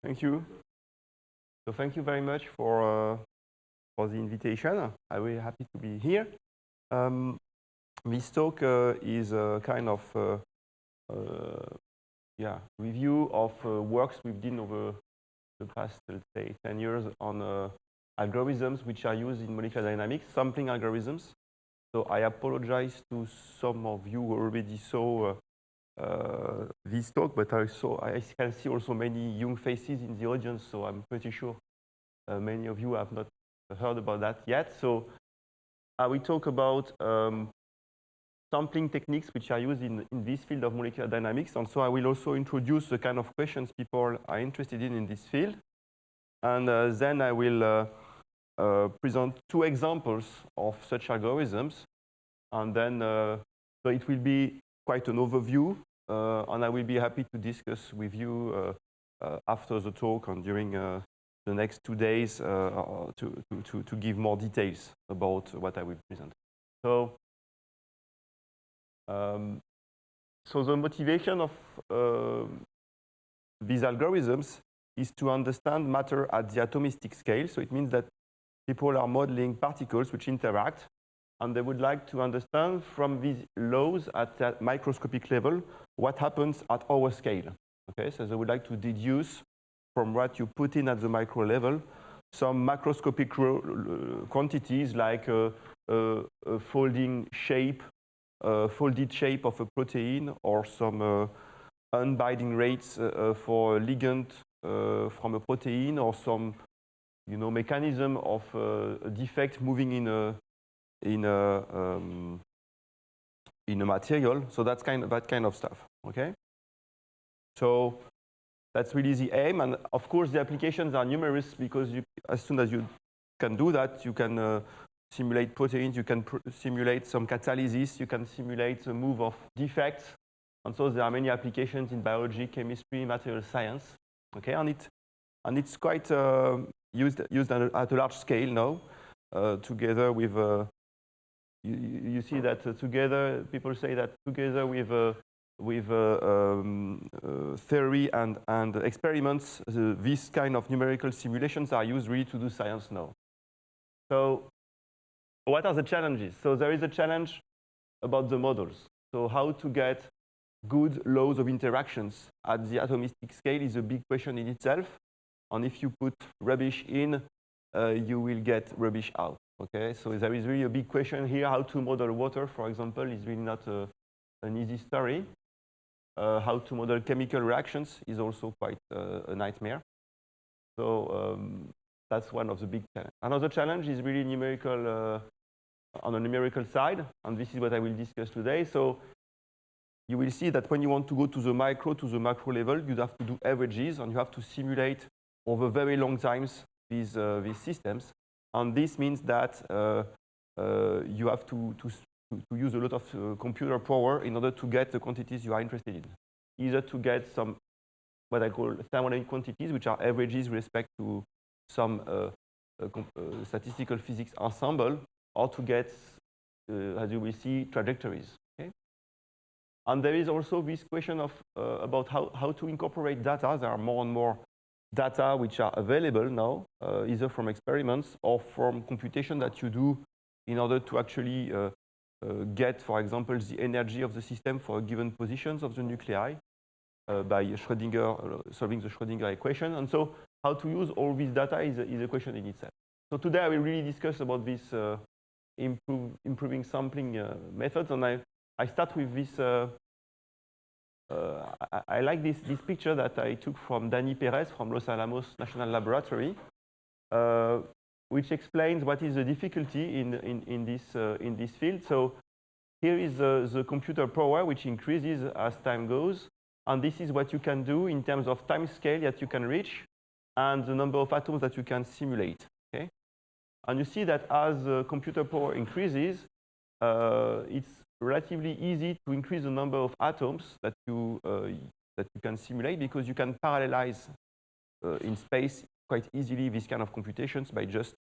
Thank you. So thank you very much for the invitation. I'm really happy to be here. This talk is a kind of review of works we've done over the past, let's say, 10 years on algorithms which are used in molecular dynamics, sampling algorithms. So I apologize to some of you who already saw this talk, but I can see also many young faces in the audience, so I'm pretty sure many of you have not heard about that yet. So I will talk about sampling techniques which are used in this field of molecular dynamics, and so I will also introduce the kind of questions people are interested in this field. And then I will present two examples of such algorithms, and then so it will be quite an overview, and I will be happy to discuss with you after the talk and during the next 2 days to give more details about what I will present. So, so the motivation of these algorithms is to understand matter at the atomistic scale. So it means that people are modeling particles which interact, and they would like to understand from these laws at that microscopic level what happens at our scale. Okay, so they would like to deduce from what you put in at the micro level some macroscopic quantities like a folded shape of a protein, or some unbinding rates for a ligand from a protein, or some mechanism of a defect moving in a material. So that's that kind of stuff. Okay. So that's really the aim, and of course the applications are numerous, because as soon as you can do that, you can simulate proteins, you can simulate some catalysis, you can simulate the move of defects, and so there are many applications in biology, chemistry, material science. Okay, and it's quite used at a large scale now, together with you see that together, people say that together with theory and experiments, these kind of numerical simulations are used really to do science now. So what are the challenges? So there is a challenge about the models. So how to get good laws of interactions at the atomistic scale is a big question in itself. And if you put rubbish in, you will get rubbish out. Okay, so there is really a big question here. How to model water, for example, is really not an easy story. How to model chemical reactions is also quite a nightmare. So that's one of the big challenges. Another challenge is really numerical, on the numerical side, and this is what I will discuss today. So you will see that when you want to go to the micro, to the macro level, you have to do averages, and you have to simulate over very long times these systems. And this means that you have to use a lot of computer power in order to get the quantities you are interested in. Either to get some what I call thermodynamic quantities, which are averages with respect to some statistical physics ensemble, or to get, as you will see, trajectories. Okay? And there is also this question of about how to incorporate data. There are more and more data which are available now, either from experiments or from computation that you do in order to actually get, for example, the energy of the system for given positions of the nuclei by Schrödinger, solving the Schrödinger equation. And so how to use all this data is a question in itself. So today I will really discuss about this improving sampling methods. And I start with this. I like this picture that I took from Dani Perez from Los Alamos National Laboratory, which explains what is the difficulty in this field. So here is the computer power, which increases as time goes, and this is what you can do in terms of time scale that you can reach, and the number of atoms that you can simulate. Okay, and you see that as computer power increases, it's relatively easy to increase the number of atoms that you can simulate, because you can parallelize in space quite easily these kind of computations by just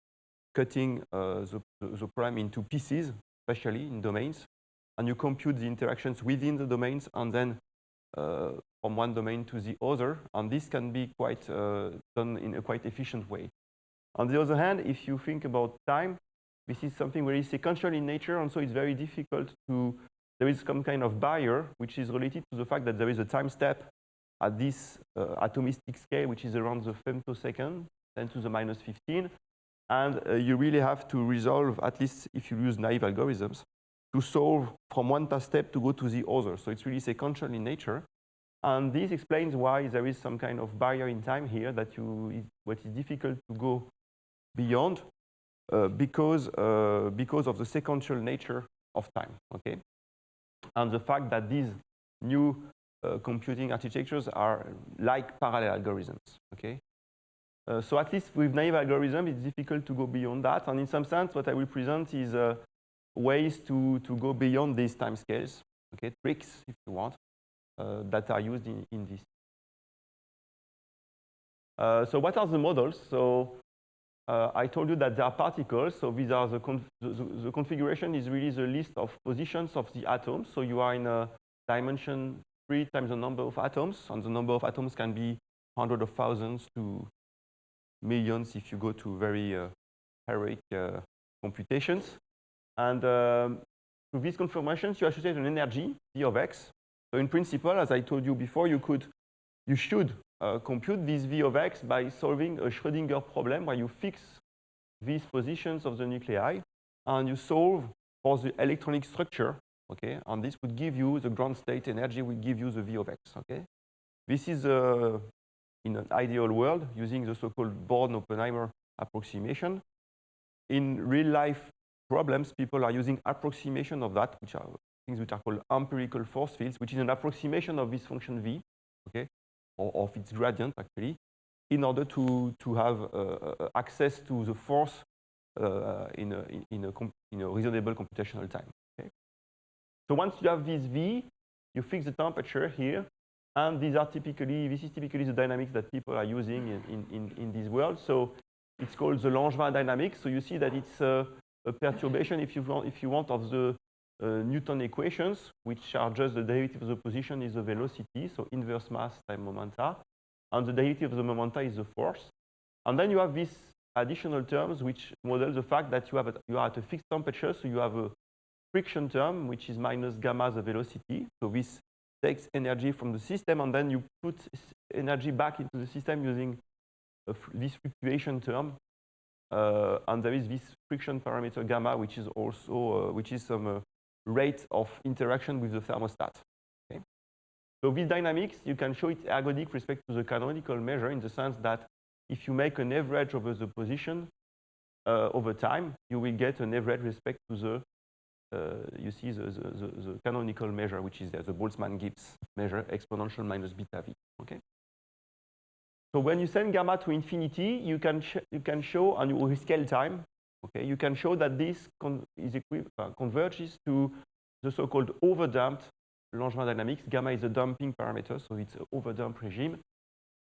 cutting the problem into pieces, especially in domains, and you compute the interactions within the domains, and then from one domain to the other, and this can be quite done in a quite efficient way. On the other hand, if you think about time, this is something very sequential in nature, and so it's very difficult to, there is some kind of barrier which is related to the fact that there is a time step at this atomistic scale, which is around the femtosecond, 10 to the minus 15, and you really have to resolve, at least if you use naive algorithms, to solve from one task step to go to the other. So it's really sequential in nature. And this explains why there is some kind of barrier in time here that what is difficult to go beyond because of the sequential nature of time, okay? And the fact that these new computing architectures are like parallel algorithms, okay? So at least with naive algorithm, it's difficult to go beyond that. And in some sense, what I will present is ways to go beyond these time scales, okay? Tricks, if you want, that are used in this. So what are the models? So I told you that there are particles. So these are the configuration is really the list of positions of the atoms. So you are in a dimension 3 times the number of atoms, and the number of atoms can be hundreds of thousands to millions if you go to very heroic computations. And to these conformations, you associate an energy, V of x. So in principle, as I told you before, you should compute this V of x by solving a Schrödinger problem where you fix these positions of the nuclei and you solve for the electronic structure, okay? And this would give you the ground state energy, will give you the V of x, okay? This is in an ideal world using the so-called Born-Oppenheimer approximation. In real life problems, people are using approximation of that, which are things which are called empirical force fields, which is an approximation of this function V, okay, or of its gradient actually, in order to have access to the force in a reasonable computational time. Okay? So once you have this V, you fix the temperature here, and this is typically the dynamics that people are using in this world. So it's called the Langevin dynamics. So you see that it's a perturbation, if you want, of the Newton equations, which are just the derivative of the position is the velocity, so inverse mass times momenta, and the derivative of the momenta is the force. And then you have these additional terms which model the fact that you are at a fixed temperature, so you have a friction term which is minus gamma the velocity. So this takes energy from the system, and then you put energy back into the system using this fluctuation term. And there is this friction parameter gamma, which is also some rate of interaction with the thermostat. Okay? So this dynamics, you can show it ergodic with respect to the canonical measure in the sense that if you make an average over the position over time, you will get an average with respect to the you see the canonical measure, which is there, the Boltzmann-Gibbs measure, exponential minus beta v. Okay. So when you send gamma to infinity, you can show, and with scale time, okay, you can show that this converges to the so-called overdamped Langevin dynamics. Gamma is a damping parameter, so it's an overdamped regime,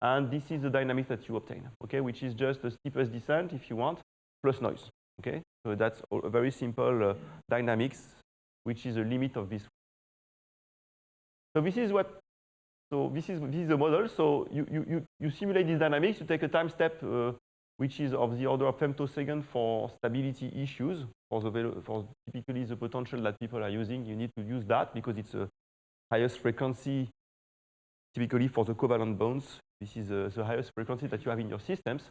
and this is the dynamics that you obtain, okay, which is just the steepest descent, if you want, plus noise. Okay, so that's a very simple dynamics, which is the limit of this. So this is what. So this is the model. So you simulate these dynamics. You take a time step which is of the order of femtosecond for stability issues. For typically the potential that people are using, you need to use that because it's a highest frequency. Typically for the covalent bonds, this is the highest frequency that you have in your systems.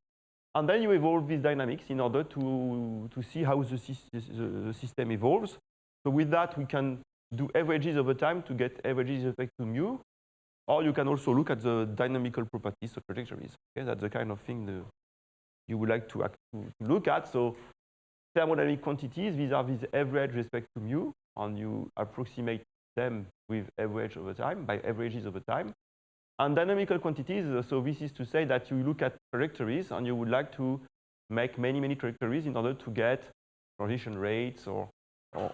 And then you evolve these dynamics in order to see how the system evolves. So with that, we can do averages over time to get averages with respect to mu. Or you can also look at the dynamical properties of trajectories. Okay? That's the kind of thing you would like to look at. So thermodynamic quantities, these are these average with respect to mu, and you approximate them with average over time, by averages over time. And dynamical quantities, so this is to say that you look at trajectories and you would like to make many trajectories in order to get transition rates or I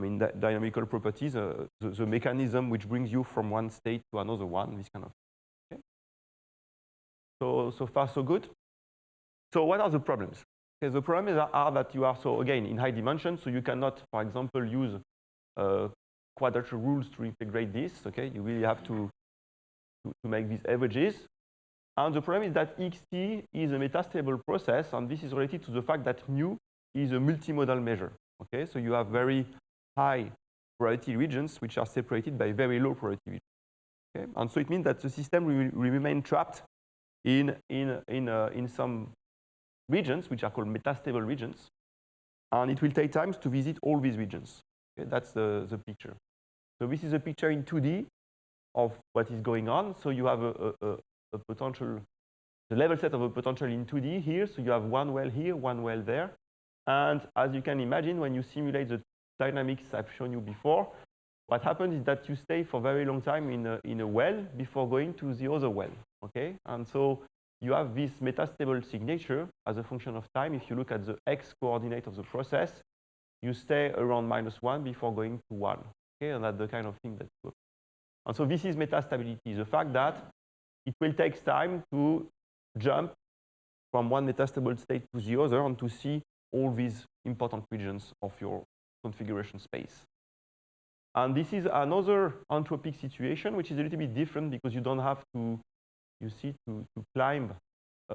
mean, dynamical properties, the mechanism which brings you from one state to another one, this kind of. Okay. So far so good. So what are the problems? Okay, the problems are that you are, so again, in high dimension, so you cannot, for example, use quadrature rules to integrate this. Okay, you really have to to make these averages. And the problem is that xt is a metastable process, and this is related to the fact that mu is a multimodal measure. Okay, so you have very high probability regions which are separated by very low probability regions. Okay? And so it means that the system will remain trapped in some regions which are called metastable regions, and it will take time to visit all these regions. Okay? That's the picture. So this is a picture in 2D of what is going on. So you have a potential, the level set of a potential in 2D here. So you have one well here, one well there. And as you can imagine, when you simulate the dynamics I've shown you before, what happens is that you stay for a very long time in a well before going to the other well. Okay? And so you have this metastable signature as a function of time. If you look at the x coordinate of the process, you stay around -1 before going to 1. Okay? And that's the kind of thing that you. And so this is metastability, the fact that it will take time to jump from one metastable state to the other and to see all these important regions of your configuration space. And this is another entropic situation, which is a little bit different because you don't have to, you see, to climb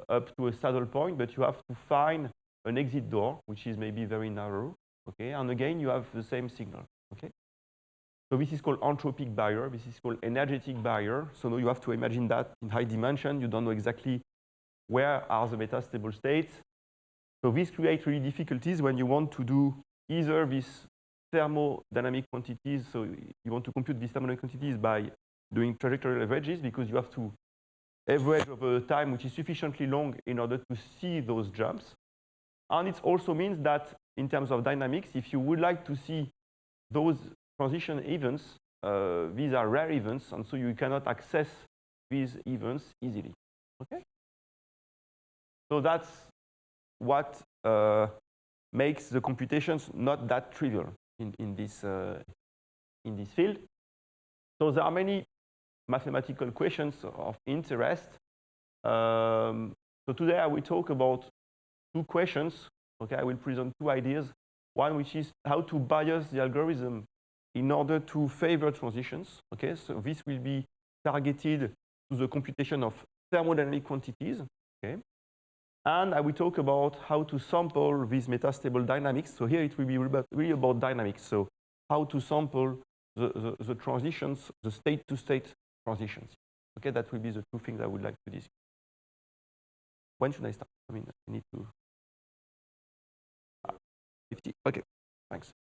up to a saddle point, but you have to find an exit door, which is maybe very narrow. Okay, and again, you have the same signal. Okay. So this is called entropic barrier. This is called energetic barrier. So now you have to imagine that in high dimension, you don't know exactly where are the metastable states. So this creates really difficulties when you want to do either these thermodynamic quantities. So you want to compute these thermodynamic quantities by doing trajectorial averages, because you have to average over time which is sufficiently long in order to see those jumps. And it also means that in terms of dynamics, if you would like to see those transition events, these are rare events, and so you cannot access these events easily. Okay? So that's what makes the computations not that trivial in this field. So there are many mathematical questions of interest. So today I will talk about two questions. Okay, I will present two ideas. One which is how to bias the algorithm in order to favor transitions. Okay, so this will be targeted to the computation of thermodynamic quantities. Okay, and I will talk about how to sample these metastable dynamics. So here it will be really about dynamics. So how to sample the transitions, the state-to-state transitions. Okay, that will be the two things I would like to discuss. When should I start? I mean, I need to. 50. Okay, thanks.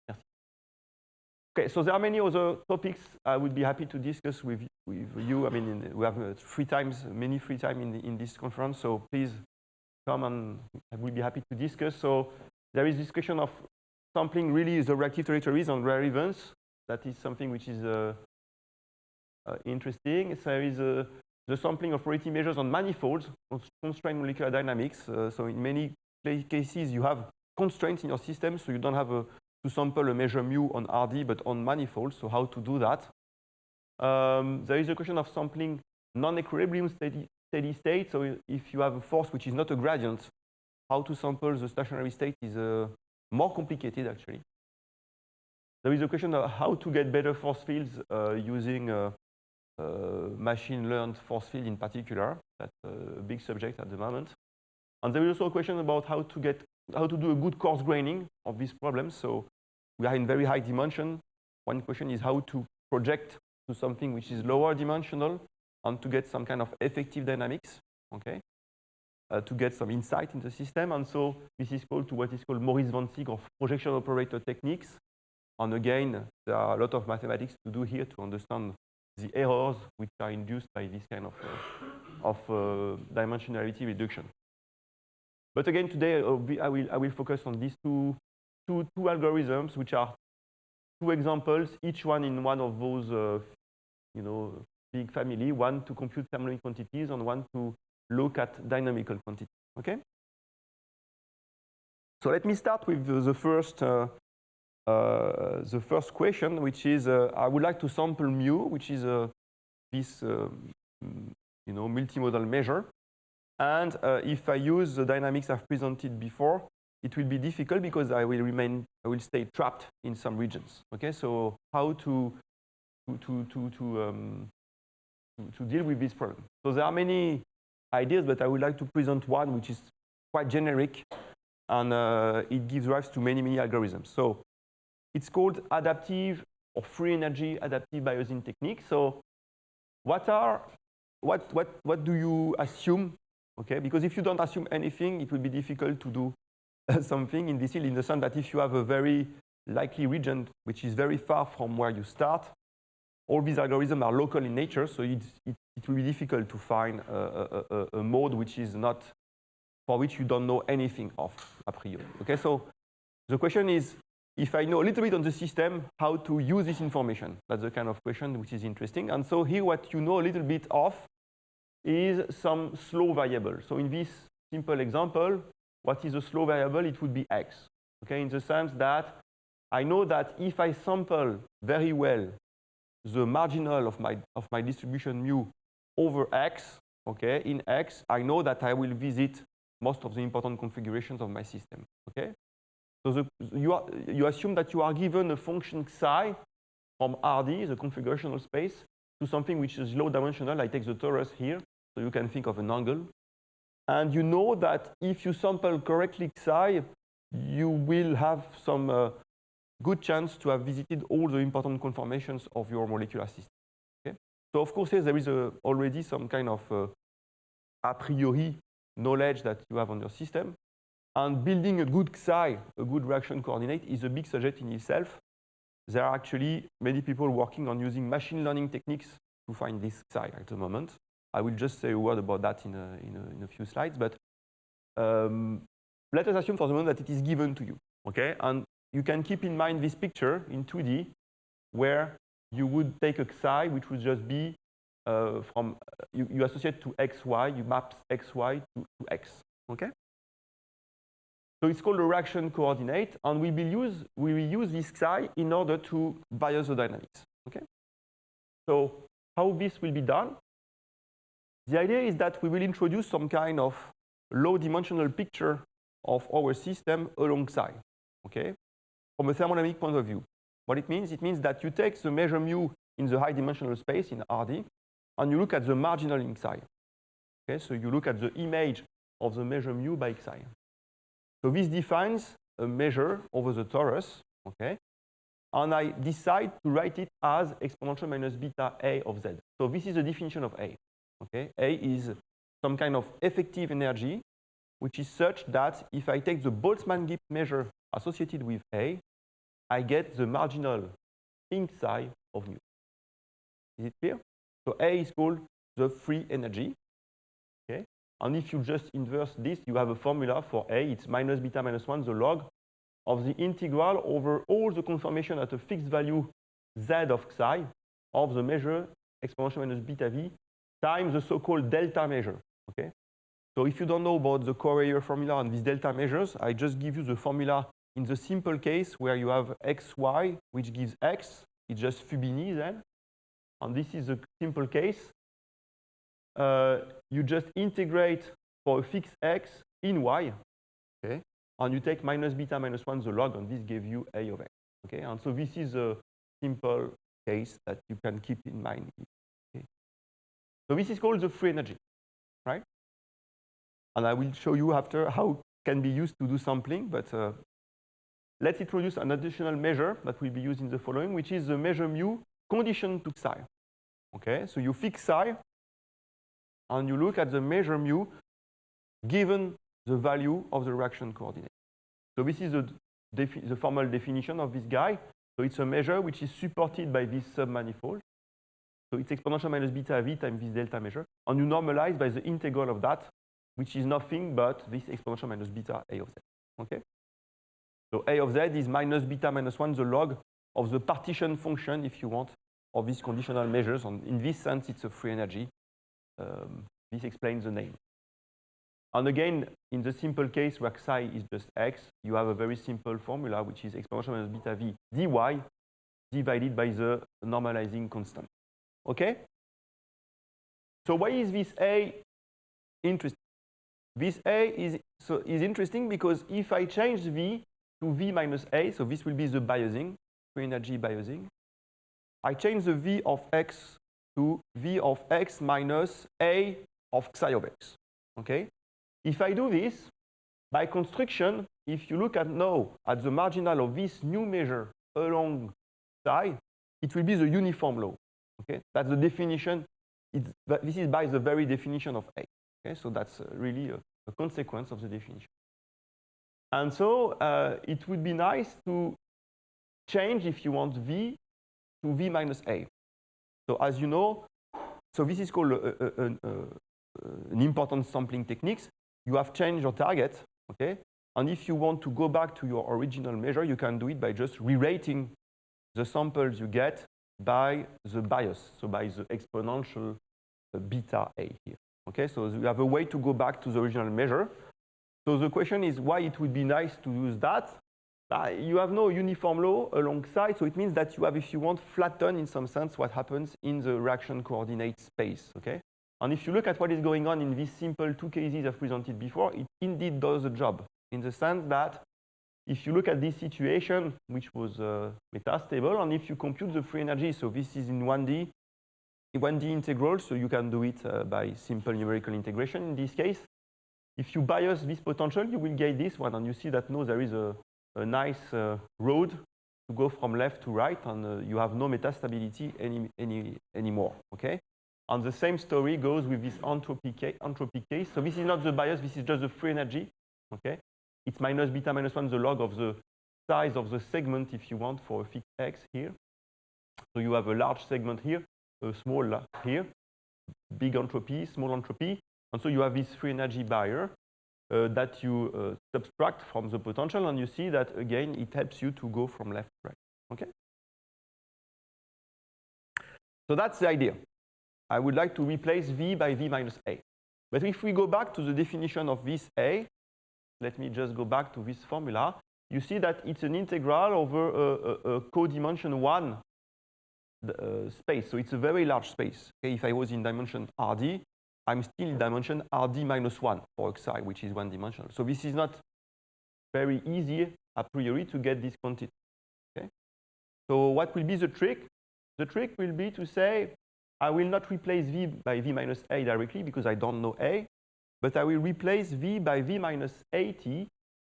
Yes. Okay, so there are many other topics I would be happy to discuss with you. I mean, we have many free time in this conference, so please come and I will be happy to discuss. So there is discussion of sampling really the reactive territories on rare events. That is something which is interesting. So there is the sampling of probability measures on manifolds, constrained molecular dynamics. So in many cases, you have constraints in your system, so you don't have to sample a measure mu on RD, but on manifolds. So how to do that? There is a question of sampling non-equilibrium steady state. So if you have a force which is not a gradient, how to sample the stationary state is more complicated, actually. There is a question of how to get better force fields using machine-learned force field in particular. That's a big subject at the moment. And there is also a question about how to do a good coarse graining of these problems. So we are in very high dimension. One question is how to project to something which is lower dimensional and to get some kind of effective dynamics, okay? To get some insight in the system. And so this is called to what is called Morris-Vancig or projection operator techniques. And again, there are a lot of mathematics to do here to understand the errors which are induced by this kind of dimensionality reduction. But again, today I will focus on these two algorithms, which are two examples, each one in one of those big family. One to compute thermodynamic quantities, and one to look at dynamical quantities. Okay. So let me start with the first question, which is I would like to sample mu, which is this multimodal measure. And if I use the dynamics I've presented before, it will be difficult because I will stay trapped in some regions. Okay, so how to to deal with this problem. So there are many ideas, but I would like to present one which is quite generic, and it gives rise to many, many algorithms. So it's called adaptive or free energy adaptive biosing technique. So what do you assume? Okay, because if you don't assume anything, it will be difficult to do something in this field, in the sense that if you have a very likely region which is very far from where you start, all these algorithms are local in nature, so it will be difficult to find a mode which is not, for which you don't know anything of a priori. Okay, so the question is, if I know a little bit on the system, how to use this information? That's the kind of question which is interesting. And so here what you know a little bit of is some slow variable. So in this simple example, what is a slow variable? It would be x. Okay, in the sense that I know that if I sample very well the marginal of my distribution mu over x, okay, in x, I know that I will visit most of the important configurations of my system. Okay, so you assume that you are given a function psi from RD, the configurational space, to something which is low dimensional. I take the torus here, so you can think of an angle. And you know that if you sample correctly psi, you will have some good chance to have visited all the important conformations of your molecular system. Okay? So of course, there is already some kind of a priori knowledge that you have on your system. And building a good psi, a good reaction coordinate, is a big subject in itself. There are actually many people working on using machine learning techniques to find this psi at the moment. I will just say a word about that in a few slides, but let us assume for the moment that it is given to you, okay? And you can keep in mind this picture in 2D, where you would take a psi, which would just be you associate to xy, you map xy to x, okay? So it's called a reaction coordinate, and we will use this psi in order to bias the dynamics, okay? So how this will be done? The idea is that we will introduce some kind of low-dimensional picture of our system along psi, okay? From a thermodynamic point of view. What it means that you take the measure mu in the high-dimensional space in RD, and you look at the marginal in psi. Okay, so you look at the image of the measure mu by psi. So this defines a measure over the torus, okay? And I decide to write it as exponential minus beta A of z. So this is the definition of A. Okay? A is some kind of effective energy, which is such that if I take the Boltzmann-Gibbs measure associated with A, I get the marginal in psi of mu. Is it clear? So A is called the free energy. Okay? And if you just inverse this, you have a formula for A. It's minus beta minus 1, the log of the integral over all the conformation at a fixed value z of psi of the measure exponential minus beta v times the so-called delta measure. Okay? So if you don't know about the Correia formula and these delta measures, I just give you the formula in the simple case where you have xy, which gives x. It's just Fubini then. And this is a simple case. You just integrate for a fixed x in y. Okay? And you take minus beta minus 1, the log, and this gives you A of x. Okay? And so this is a simple case that you can keep in mind. Okay? So this is called the free energy, right? And I will show you after how it can be used to do sampling, but let's introduce an additional measure that will be used in the following, which is the measure mu conditioned to psi. Okay, so you fix psi, and you look at the measure mu given the value of the reaction coordinate. So this is the formal definition of this guy. So it's a measure which is supported by this submanifold. So it's exponential minus beta v times this delta measure, and you normalize by the integral of that, which is nothing but this exponential minus beta A of z. Okay? So A of z is minus beta minus 1, the log of the partition function, if you want, of these conditional measures. And in this sense, it's a free energy. This explains the name. And again, in the simple case where psi is just x, you have a very simple formula, which is exponential minus beta v dy divided by the normalizing constant. Okay? So why is this A interesting? This A is interesting because if I change V to V minus A, so this will be the biasing, free energy biasing. I change the V of X to v of x minus a of psi of x. Okay? If I do this, by construction, if you look at now at the marginal of this new measure along psi, it will be the uniform law. Okay? That's the definition. This is by the very definition of A. Okay? So that's really a consequence of the definition. And so it would be nice to change, if you want, V to V minus A. So as you know, so this is called an importance sampling techniques. You have changed your target, okay? And if you want to go back to your original measure, you can do it by just re-rating the samples you get by the bias, so by the exponential beta A here. Okay, so you have a way to go back to the original measure. So the question is why it would be nice to use that. You have no uniform law alongside, so it means that you have, if you want, flatten in some sense what happens in the reaction coordinate space. Okay, and if you look at what is going on in these simple two cases I've presented before, it indeed does the job in the sense that if you look at this situation, which was metastable, and if you compute the free energy, so this is in 1D integral, so you can do it by simple numerical integration in this case. If you bias this potential, you will get this one, and you see that now there is a nice road to go from left to right, and you have no metastability anymore. Okay, and the same story goes with this entropy case. So this is not the bias; this is just the free energy. Okay, it's minus beta minus 1 the log of the size of the segment, if you want, for a fixed x here. So you have a large segment here, a small here, big entropy, small entropy, and so you have this free energy barrier that you subtract from the potential, and you see that again it helps you to go from left to right. Okay. So that's the idea. I would like to replace V by V minus A. But if we go back to the definition of this A, let me just go back to this formula. You see that it's an integral over a codimension 1 space. So it's a very large space. Okay, if I was in dimension RD, I'm still in dimension RD minus 1 for xi, which is one dimensional. So this is not very easy a priori to get this quantity. Okay? So what will be the trick? The trick will be to say, I will not replace V by V minus A directly because I don't know A, but I will replace V by V minus AT,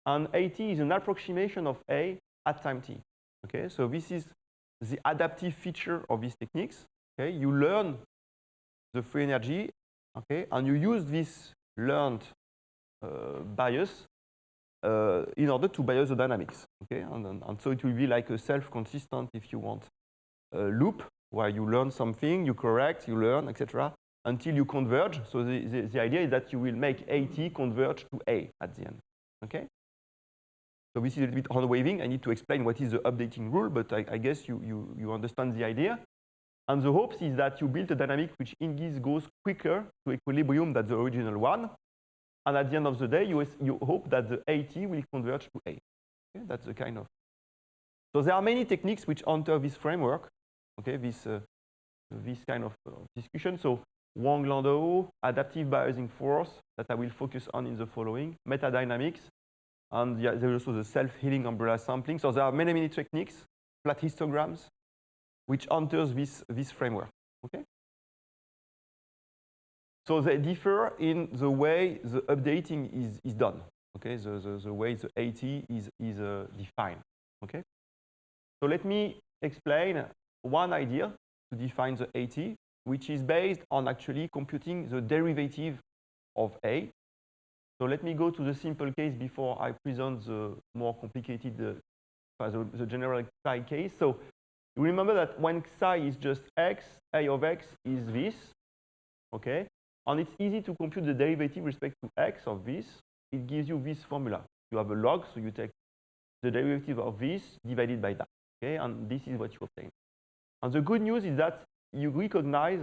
and AT is an approximation of A at time t. Okay, so this is the adaptive feature of these techniques. Okay, you learn the free energy, okay, and you use this learned bias in order to bias the dynamics. Okay, and so it will be like a self-consistent, if you want, loop where you learn something, you correct, you learn, etc., until you converge. So the idea is that you will make AT converge to A at the end. Okay. So this is a little bit hand waving. I need to explain what is the updating rule, but I guess you understand the idea. And the hopes is that you build a dynamic which indeed goes quicker to equilibrium than the original one. And at the end of the day, you hope that the AT will converge to A. Okay? That's the kind of. So there are many techniques which enter this framework. Okay, this kind of discussion. So Wang-Landau, adaptive biasing force that I will focus on in the following, metadynamics, and there's also the self-healing umbrella sampling. So there are many techniques, flat histograms, which enters this framework. Okay. So they differ in the way the updating is done. Okay, the way the AT is defined. Okay. So let me explain one idea to define the AT, which is based on actually computing the derivative of A. So let me go to the simple case before I present the more complicated, the general psi case. So you remember that when psi is just x, A of x is this, okay? And it's easy to compute the derivative with respect to x of this. It gives you this formula. You have a log, so you take the derivative of this divided by that, okay? And this is what you obtain. And the good news is that you recognize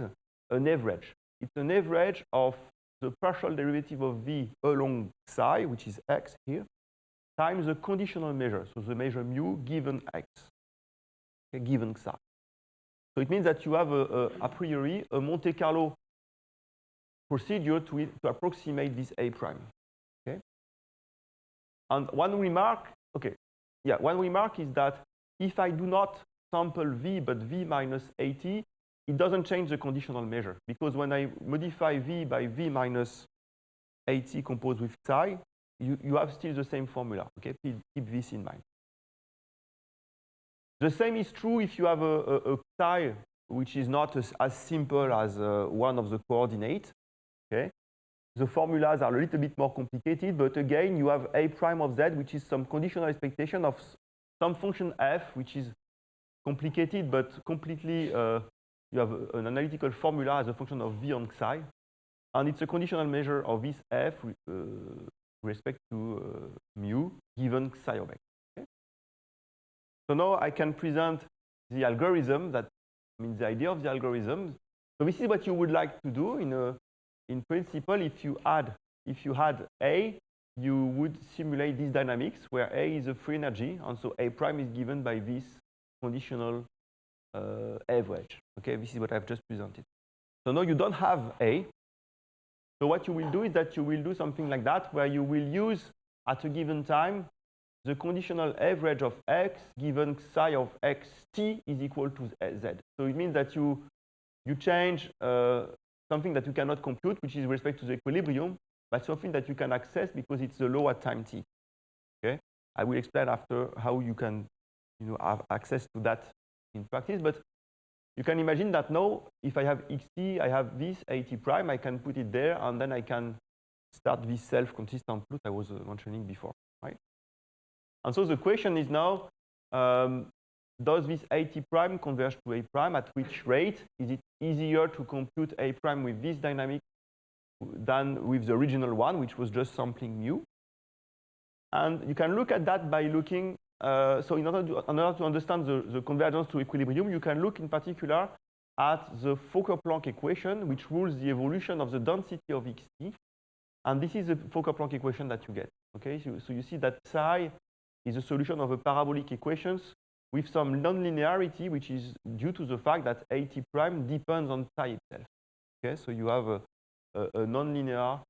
an average. It's an average of the partial derivative of V along psi, which is x here, times the conditional measure, so the measure mu given x, okay, given psi. So it means that you have a priori a Monte Carlo procedure to approximate this A prime. Okay. And one remark is that if I do not sample V but V minus AT, it doesn't change the conditional measure, because when I modify V by V minus AT composed with psi, you have still the same formula. Okay, keep this in mind. The same is true if you have a psi which is not as simple as one of the coordinates. Okay, the formulas are a little bit more complicated, but again, you have A prime of Z, which is some conditional expectation of some function f, which is complicated, but completely, you have an analytical formula as a function of V on psi. And it's a conditional measure of this f with respect to mu given psi of x. Okay? So now I can present the algorithm, that means the idea of the algorithm. So this is what you would like to do in principle. If you had A, you would simulate this dynamics where A is a free energy, and so A prime is given by this conditional average. Okay, this is what I've just presented. So now you don't have A. So what you will do is that you will do something like that, where you will use at a given time the conditional average of x given psi of xt is equal to z. So it means that you change something that you cannot compute, which is with respect to the equilibrium, but something that you can access because it's the law at time t. Okay, I will explain after how you can, have access to that in practice. But you can imagine that now, if I have xt, I have this at prime, I can put it there, and then I can start this self-consistent plot I was mentioning before, right? And so the question is now, does this at prime converge to a prime? At which rate? Is it easier to compute a prime with this dynamic than with the original one, which was just sampling mu? And you can look at that by looking, so in order to understand the convergence to equilibrium, you can look in particular at the Fokker-Planck equation, which rules the evolution of the density of xt. And this is the Fokker-Planck equation that you get. Okay, so you see that psi is a solution of a parabolic equations with some nonlinearity, which is due to the fact that at prime depends on psi itself. Okay, so you have a nonlinear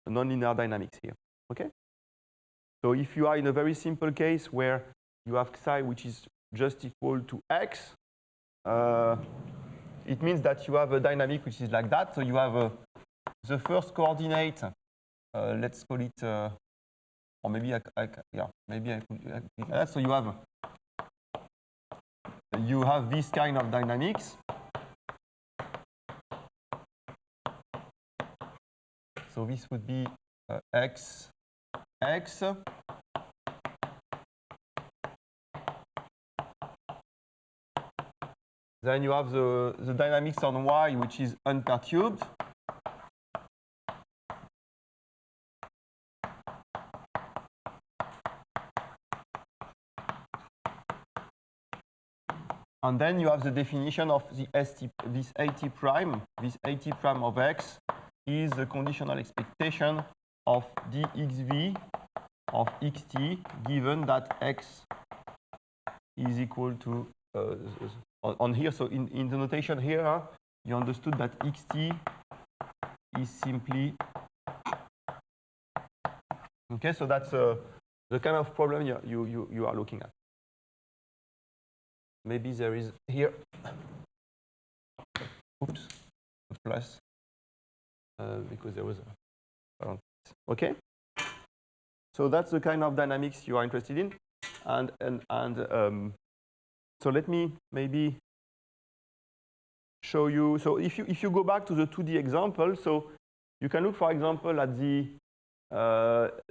dynamics here. Okay, so if you are in a very simple case where you have psi which is just equal to x, it means that you have a dynamic which is like that. So you have the first coordinate, let's call it, or maybe maybe I could like that. So you have this kind of dynamics. So this would be x. Then you have the dynamics on y, which is unperturbed. And then you have the definition of this at prime. This at prime of x is the conditional expectation of dxv of xt, given that x is equal to on here. So in the notation here, you understood that xt is simply, okay. So that's the kind of problem you are looking at. Maybe there is here, oops, a plus, because there was a, okay. So that's the kind of dynamics you are interested in, and so let me maybe show you. So if you go back to the 2D example, so you can look, for example, at the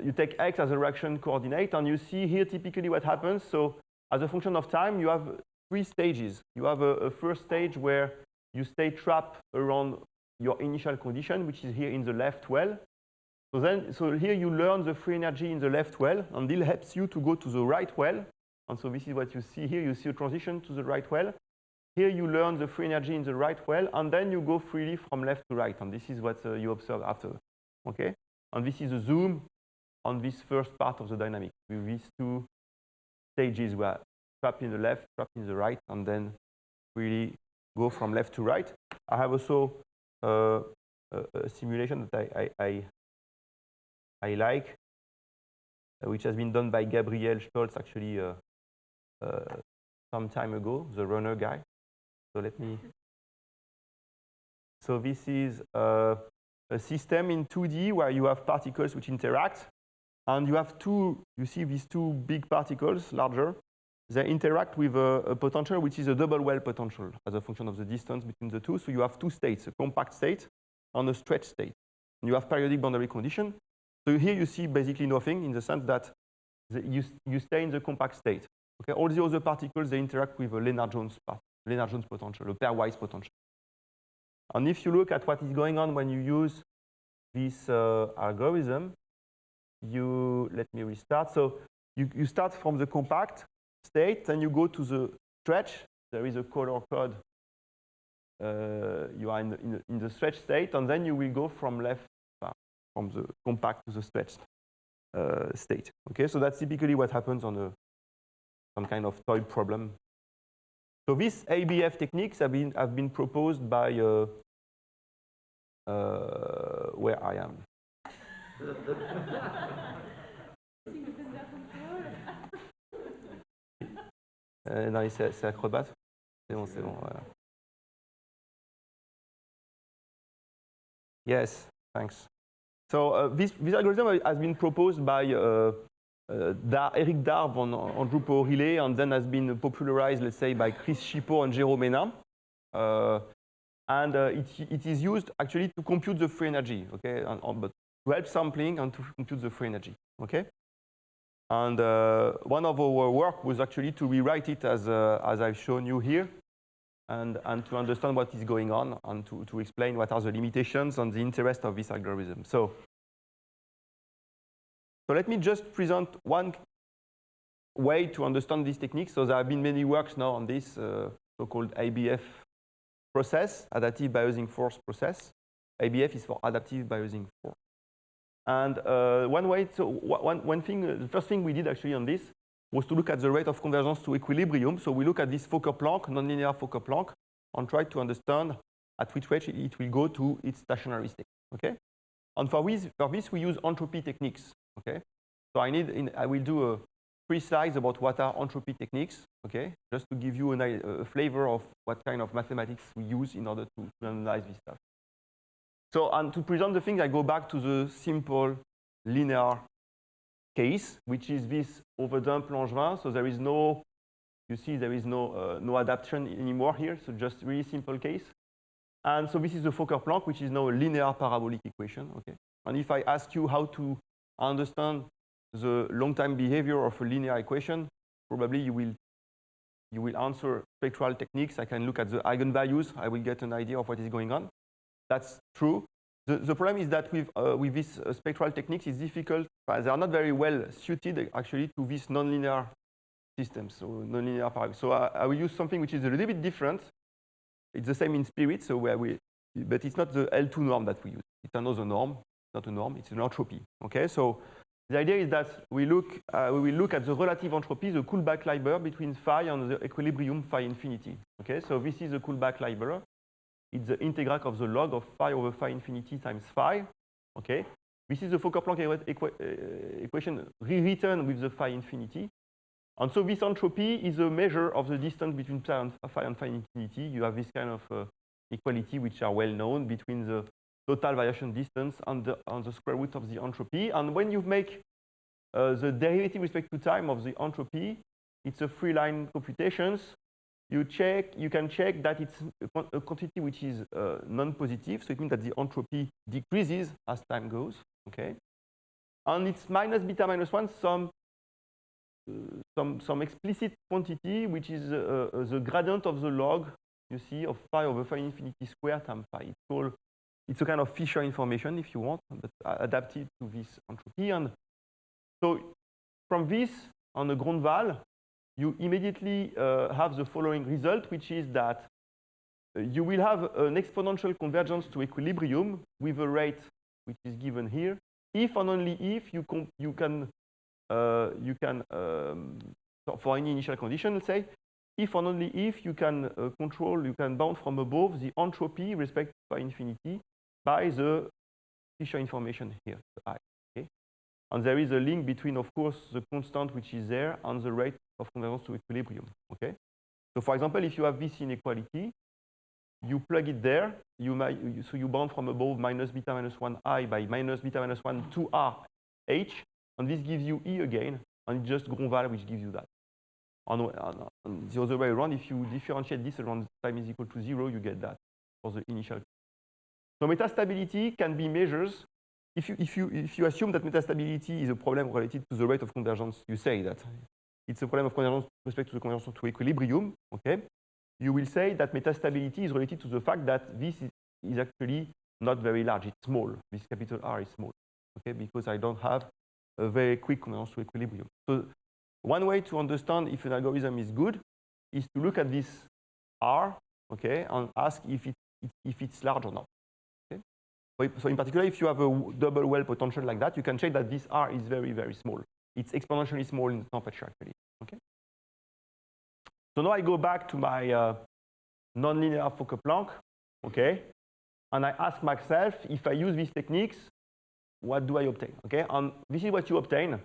you take x as a reaction coordinate, and you see here typically what happens. So as a function of time, you have 3 stages. You have a first stage where you stay trapped around your initial condition, which is here in the left well. So here you learn the free energy in the left well, and it helps you to go to the right well. And so this is what you see here. You see a transition to the right well. Here you learn the free energy in the right well, and then you go freely from left to right. And this is what you observe after. Okay? And this is a zoom on this first part of the dynamic with these 2 stages where trapped in the left, trapped in the right, and then really go from left to right. I have also a simulation that I like, which has been done by Gabriel Stolz actually some time ago, the runner guy. So let me So this is a system in 2D where you have particles which interact, and you have you see these two big particles, larger, they interact with a potential which is a double well potential as a function of the distance between the two. So you have two states, a compact state and a stretch state. And you have periodic boundary condition. So here you see basically nothing in the sense that you stay in the compact state. Okay, all the other particles, they interact with a Lennard-Jones potential, a pairwise potential. And if you look at what is going on when you use this algorithm, let me restart. So you start from the compact state, then you go to the stretch. There is a color code. You are in the stretch state, and then you will go from from the compact to the stretched state. Okay, so that's typically what happens on some kind of toy problem. So these ABF techniques have been proposed by where I am. Non, c'est Acrobat. C'est bon, voilà. Yes, thanks. So this algorithm has been proposed by Eric Darb on Andrew Power Relay, and then has been popularized, let's say, by Chris Schippo and Jérôme Hénin. And it is used actually to compute the free energy, okay, but to help sampling and to compute the free energy, okay. And one of our work was actually to rewrite it as I've shown you here, and to understand what is going on and to explain what are the limitations and the interest of this algorithm. So let me just present one way to understand this technique. So there have been many works now on this so-called ABF process, adaptive biasing force process. ABF is for adaptive biasing force. And one thing, the first thing we did actually on this was to look at the rate of convergence to equilibrium. So we look at this Fokker-Planck, nonlinear Fokker-Planck, and try to understand at which rate it will go to its stationary state. Okay. And for this we use entropy techniques. Okay. So I will do 3 slides about what are entropy techniques. Okay. Just to give you a flavor of what kind of mathematics we use in order to analyze this stuff. So, and to present the thing, I go back to the simple linear case, which is this overdump Langevin. So there is no, you see, there is no adaptation anymore here. So just really simple case. And so this is the Fokker-Planck, which is now a linear parabolic equation. Okay. And if I ask you how to understand the long-time behavior of a linear equation, probably you will answer spectral techniques. I can look at the eigenvalues. I will get an idea of what is going on. That's true. The problem is that with these spectral techniques, it's difficult. They are not very well suited actually to these nonlinear systems, so nonlinear parabola. So I will use something which is a little bit different. It's the same in spirit, so but it's not the L2 norm that we use. It's another norm, not a norm. It's an entropy. Okay, so the idea is that we will look at the relative entropy, the Kullback-Leibler between phi and the equilibrium phi infinity. Okay, so this is the Kullback-Leibler. It's the integrac of the log of phi over phi infinity times phi. Okay, this is the Fokker-Planck equation rewritten with the phi infinity. And so this entropy is a measure of the distance between phi and phi infinity. You have this kind of equality which are well known between the total variation distance and the square root of the entropy. And when you make the derivative with respect to time of the entropy, it's a free line computations. You can check that it's a quantity which is non-positive, so it means that the entropy decreases as time goes. Okay, and it's minus beta minus 1 some explicit quantity which is the gradient of the log, you see, of phi over phi infinity squared times phi. It's a kind of Fisher information if you want, but adapted to this entropy. And so from this on the Grunwald, you immediately have the following result, which is that you will have an exponential convergence to equilibrium with a rate which is given here, if and only if you can for any initial condition, let's say, if and only if you can you can bound from above the entropy respect to phi infinity by the Fisher information here, the I. Okay? And there is a link between, of course, the constant which is there and the rate of convergence to equilibrium. Okay. So, for example, if you have this inequality, you plug it there. So you bound from above minus beta minus 1i by minus beta minus 1 2r h, and this gives you E again, and just Gromval, which gives you that. On the other way around, if you differentiate this around time is equal to 0, you get that for the initial. So metastability can be measured. If you assume that metastability is a problem related to the rate of convergence, you say that it's a problem of convergence with respect to the convergence to equilibrium, okay? You will say that metastability is related to the fact that this is actually not very large, it's small. This capital R is small, okay? Because I don't have a very quick convergence to equilibrium. So one way to understand if an algorithm is good is to look at this R, okay, and ask if it's large or not. Okay? So in particular, if you have a double well potential like that, you can check that this R is very, very small. It's exponentially small in temperature, actually. Okay. So now I go back to my nonlinear Fokker-Planck, okay, and I ask myself if I use these techniques, what do I obtain? Okay, and this is what you obtain.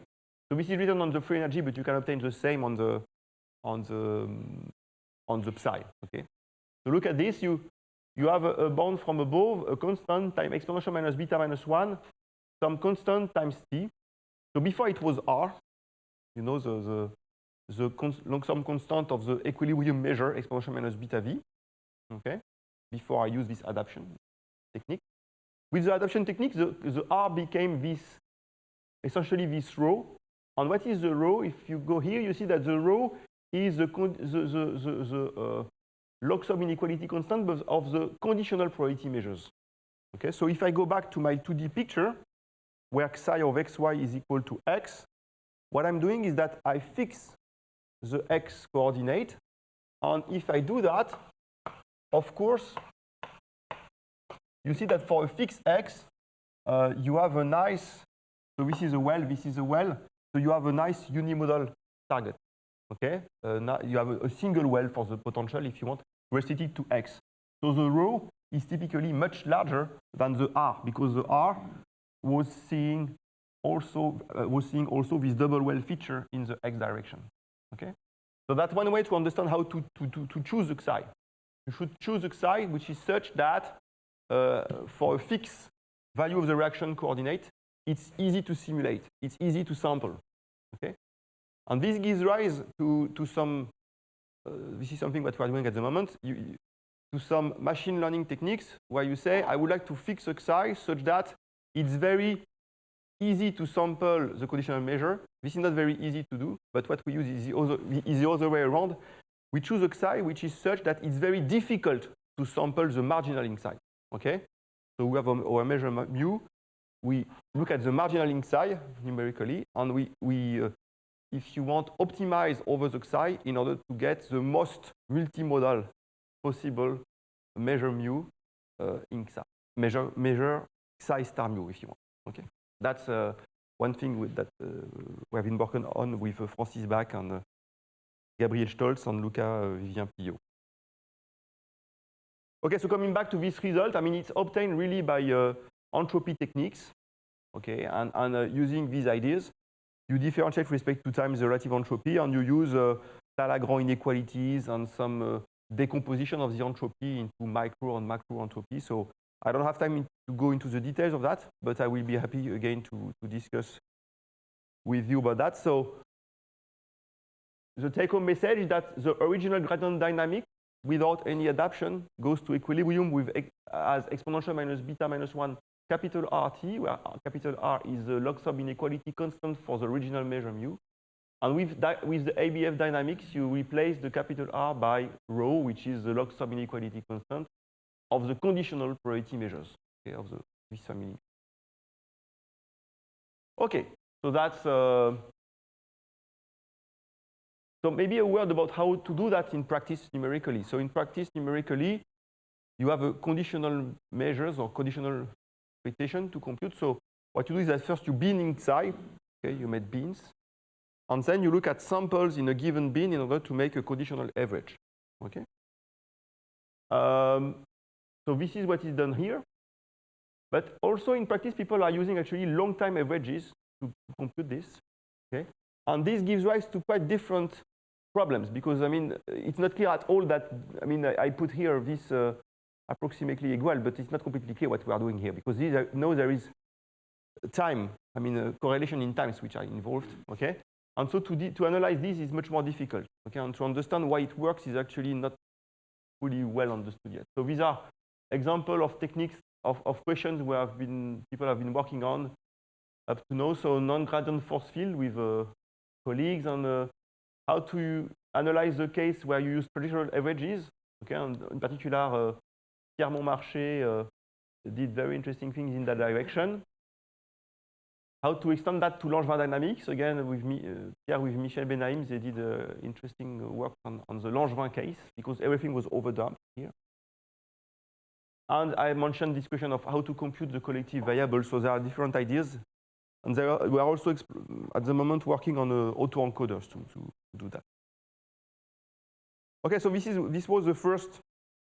So this is written on the free energy, but you can obtain the same on the psi. Okay. So look at this. You have a bound from above, a constant time exponential minus beta minus 1, some constant times t. So before it was r, you know, some constant of the equilibrium measure, exponential minus beta v. Okay. Before I use this adaptation technique. With the adaptation technique, the r became this, essentially this rho. And what is the rho? If you go here, you see that the rho is the log sum inequality constant of the conditional probability measures. Okay, so if I go back to my 2D picture, where psi of xy is equal to x, what I'm doing is that I fix the x coordinate. And if I do that, of course, you see that for a fixed x, you have a nice, so this is a well, this is a well. So you have a nice unimodal target, okay? Now you have a single well for the potential, if you want, restricted to x. So the rho is typically much larger than the r, because the r was seeing also this double well feature in the x direction, okay? So that's one way to understand how to choose the psi. You should choose a psi which is such that for a fixed value of the reaction coordinate, it's easy to simulate, it's easy to sample, okay? And this gives rise to some, this is something that we are doing at the moment, to some machine learning techniques where you say, I would like to fix a psi such that it's very easy to sample the conditional measure. This is not very easy to do, but what we use is the other way around. We choose a psi which is such that it's very difficult to sample the marginal psi, okay? So we have our measure mu. We look at the marginal psi numerically, and we if you want, optimize over the psi in order to get the most multimodal possible measure mu in psi. Measure psi star mu, if you want. Okay, that's one thing that we have been working on with Francis Bach and Gabriel Stolz and Luca Vivien Pillot. Okay, so coming back to this result, I mean, it's obtained really by entropy techniques, okay, and using these ideas, you differentiate with respect to time the relative entropy, and you use Lagrange inequalities and some decomposition of the entropy into micro and macro entropy. So I don't have time to go into the details of that, but I will be happy again to discuss with you about that. So the take-home message is that the original gradient dynamic without any adaptation goes to equilibrium with as exponential minus beta minus 1 capital RT, where capital R is the log sum inequality constant for the original measure mu. And with the ABF dynamics, you replace the capital R by rho, which is the log sum inequality constant of the conditional probability measures, okay, of this family. Okay, so that's so maybe a word about how to do that in practice numerically. So in practice numerically, you have a conditional measures or conditional expectation to compute. So what you do is that first you bin in psi, okay, you make bins, and then you look at samples in a given bin in order to make a conditional average, okay? So this is what is done here. But also in practice, people are using actually long time averages to compute this, okay? And this gives rise to quite different problems because, I mean, it's not clear at all that, I mean, I put here this approximately equal, but it's not completely clear what we are doing here because there is time, a correlation in times which are involved, okay? And so to analyze this is much more difficult, okay? And to understand why it works is actually not fully well understood yet. So these are examples of techniques of questions where people have been working on up to now. So non-gradient force field with colleagues on how to analyze the case where you use traditional averages, okay? And in particular, Pierre Montmarché did very interesting things in that direction. How to extend that to Langevin dynamics. Again, with Pierre, with Michel Benaim, they did interesting work on the Langevin case because everything was overdamped here. And I mentioned this question of how to compute the collective variable. So there are different ideas. And we are also, at the moment, working on autoencoders to do that. OK, so this was the first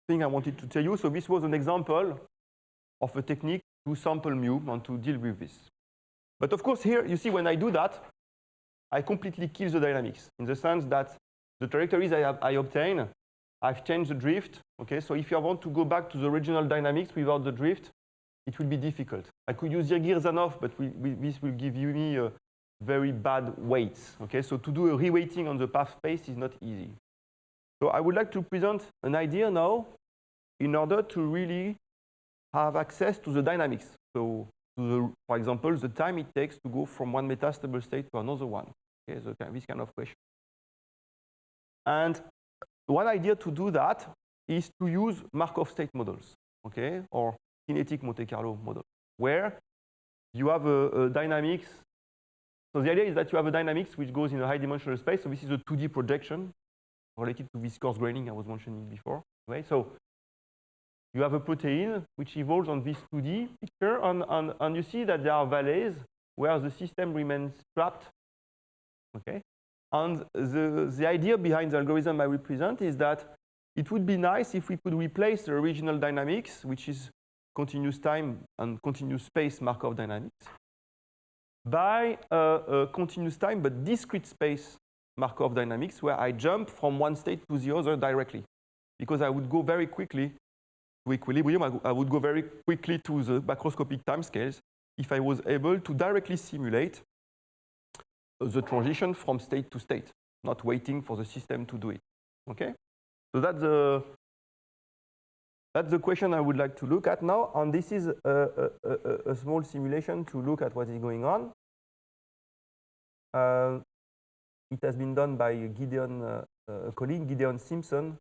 thing I wanted to tell you. So this was an example of a technique to sample mu and to deal with this. But of course, here, you see, when I do that, I completely kill the dynamics in the sense that the trajectories I obtain, I've changed the drift. Okay, so if you want to go back to the original dynamics without the drift, it will be difficult. I could use Yergir-Zanoff, but this will give me very bad weights. Okay, so to do a reweighting on the path space is not easy. So I would like to present an idea now in order to really have access to the dynamics. So, for example, the time it takes to go from one metastable state to another one. Okay, so this kind of question. And one idea to do that is to use Markov state models, okay, or kinetic Monte Carlo model, where you have a dynamics. So the idea is that you have a dynamics which goes in a high-dimensional space. So this is a 2D projection related to this coarse graining I was mentioning before. Okay, so you have a protein which evolves on this 2D picture, and you see that there are valleys where the system remains trapped. Okay, and the idea behind the algorithm I will present is that it would be nice if we could replace the original dynamics, which is continuous time and continuous space Markov dynamics, by a continuous time but discrete space Markov dynamics, where I jump from one state to the other directly, because I would go very quickly to equilibrium. I would go very quickly to the macroscopic timescales if I was able to directly simulate the transition from state to state, not waiting for the system to do it. Okay, so that's the question I would like to look at now, and this is a small simulation to look at what is going on. It has been done by Gideon, colleague Gideon Simpson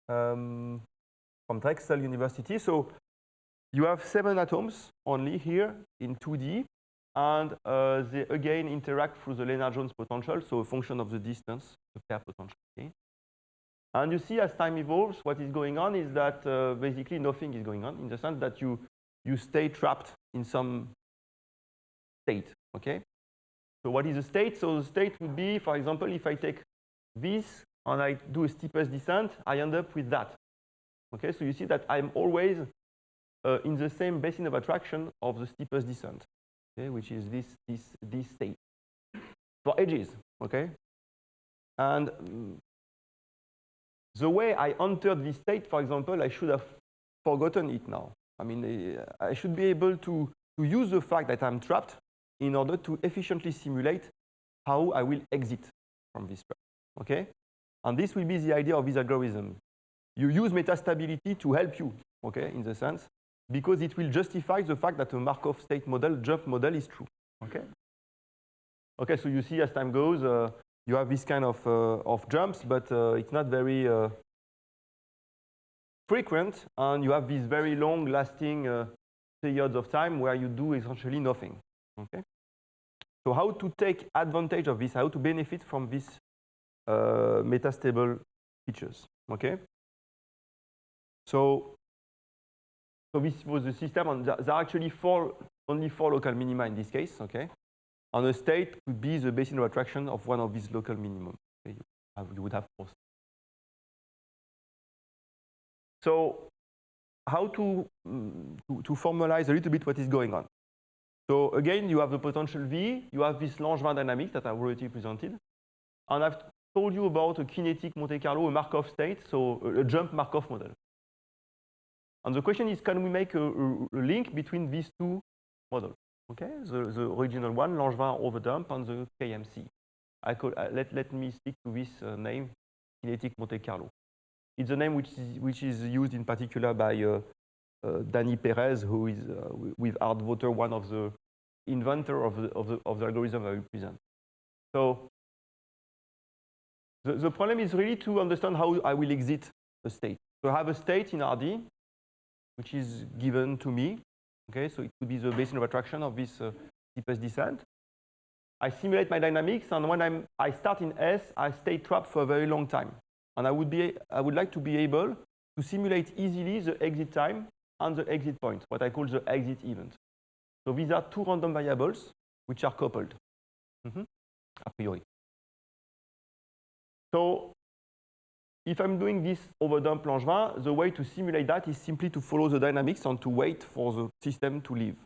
from Drexel University. So you have 7 atoms only here in 2D, and they again interact through the Lennard-Jones potential, so a function of the distance, the pair potential. Okay? And you see, as time evolves, what is going on is that basically nothing is going on, in the sense that you stay trapped in some state. Okay. So what is a state? So the state would be, for example, if I take this and I do a steepest descent, I end up with that. Okay. So you see that I'm always in the same basin of attraction of the steepest descent, okay, which is this state for edges. Okay. And the way I entered this state, for example, I should have forgotten it now. I mean, I should be able to use the fact that I'm trapped in order to efficiently simulate how I will exit from this trap. Okay? And this will be the idea of this algorithm. You use metastability to help you, okay, in the sense, because it will justify the fact that a Markov state model, jump model, is true. Okay? Okay, so you see as time goes, you have this kind of jumps, but it's not very frequent, and you have these very long-lasting periods of time where you do essentially nothing. Okay. So how to take advantage of this? How to benefit from these metastable features? Okay. So this was the system, and there are actually only four local minima in this case. Okay. And a state could be the basin of attraction of one of these local minimum. Okay? You would have four. So how to formalize a little bit what is going on? So again, you have the potential V, you have this Langevin dynamics that I've already presented, and I've told you about a kinetic Monte Carlo, a Markov state, so a jump Markov model. And the question is, can we make a link between these two models? Okay, the original one, Langevin overdump, and the KMC. Let me stick to this name, kinetic Monte Carlo. It's a name which is used in particular by Danny Perez, who is with Art Voter, one of the inventor of the algorithm I will present. So the problem is really to understand how I will exit a state. So I have a state in RD, which is given to me. Okay, so it could be the basin of attraction of this deepest descent. I simulate my dynamics, and when I start in S, I stay trapped for a very long time. And I would like to be able to simulate easily the exit time and the exit point, what I call the exit event. So these are two random variables which are coupled, a priori. So if I'm doing this overdump Langevin, the way to simulate that is simply to follow the dynamics and to wait for the system to leave.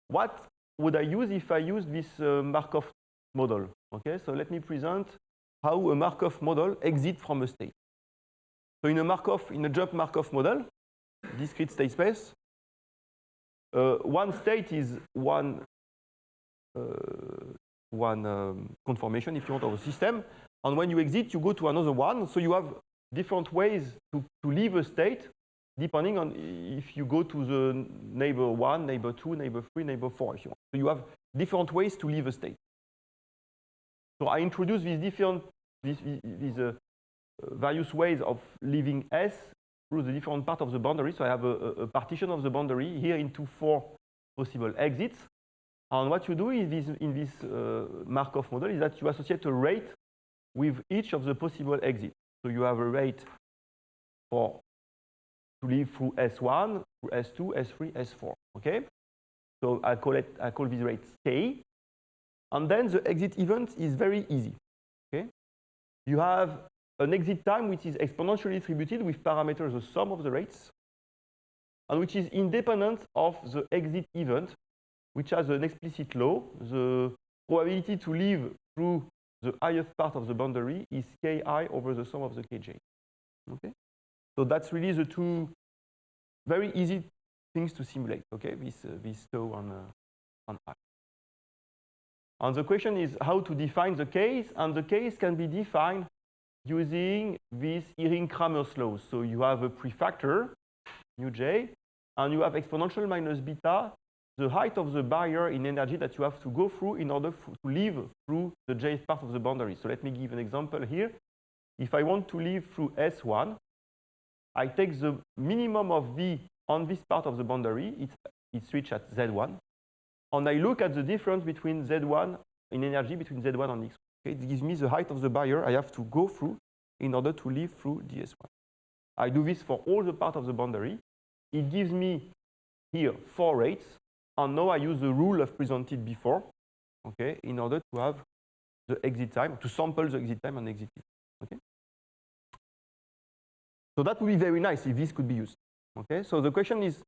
What would I use if I use this Markov model? Okay, so let me present how a Markov model exits from a state. So in a jump Markov model, discrete state space, one state is one conformation, if you want, of a system. And when you exit, you go to another one. So you have different ways to leave a state, depending on if you go to the neighbor 1, neighbor 2, neighbor 3, neighbor 4, if you want. So you have different ways to leave a state. So I introduce these various ways of leaving S through the different part of the boundary. So I have a partition of the boundary here into 4 possible exits. And what you do is in this Markov model is that you associate a rate with each of the possible exits. So you have a rate to leave through S1, through S2, S3, S4. Okay? So I call these rates K. And then the exit event is very easy. Okay? You have an exit time which is exponentially distributed with parameters the sum of the rates, and which is independent of the exit event, which has an explicit law. The probability to leave through the highest part of the boundary is Ki over the sum of the Kj. Okay? So that's really the two very easy things to simulate. Okay, this tau on I. And the question is how to define the case, and the case can be defined using this Ihring-Kramers law. So you have a prefactor, mu j, and you have exponential minus beta, the height of the barrier in energy that you have to go through in order to leave through the jth part of the boundary. So let me give an example here. If I want to leave through S1, I take the minimum of V on this part of the boundary. It's reached at Z1. And I look at the difference between Z1 in energy between Z1 and X1. Okay, it gives me the height of the barrier I have to go through in order to leave through DS1. I do this for all the part of the boundary. It gives me here 4 rates. And now I use the rule I've presented before, okay, in order to have the exit time, to sample the exit time and exit time. Okay? So that would be very nice if this could be used. Okay, so the question is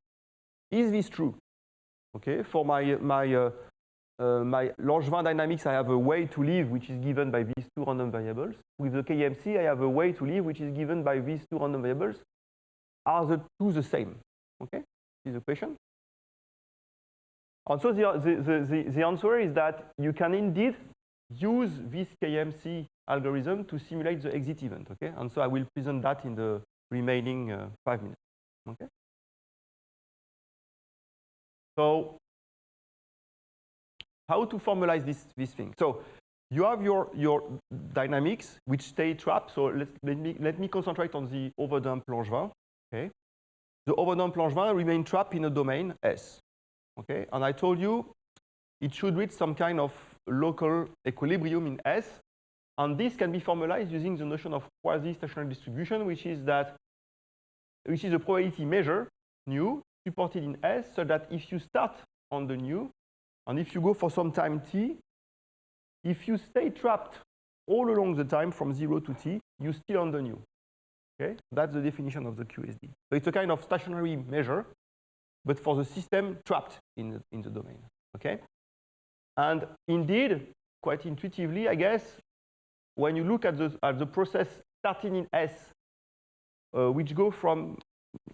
this true? Okay, for my Langevin dynamics, I have a way to leave which is given by these 2 random variables. With the KMC, I have a way to leave which is given by these 2 random variables. Are the two the same? Okay, this is the question. And so the answer is that you can indeed use this KMC algorithm to simulate the exit event. Okay, and so I will present that in the remaining 5 minutes. Okay. So how to formalize this thing? So you have your dynamics which stay trapped. So let me concentrate on the overdump Langevin. Okay, the overdump Langevin remain trapped in a domain S. Okay, and I told you it should reach some kind of local equilibrium in S, and this can be formalized using the notion of quasi-stationary distribution, which is a probability measure nu supported in S, so that if you start on the nu, and if you go for some time t, if you stay trapped all along the time from 0 to t, you're still on the nu. Okay, that's the definition of the QSD. So it's a kind of stationary measure, but for the system trapped in the domain. Okay, and indeed, quite intuitively, I guess, when you look at the process starting in S, which go from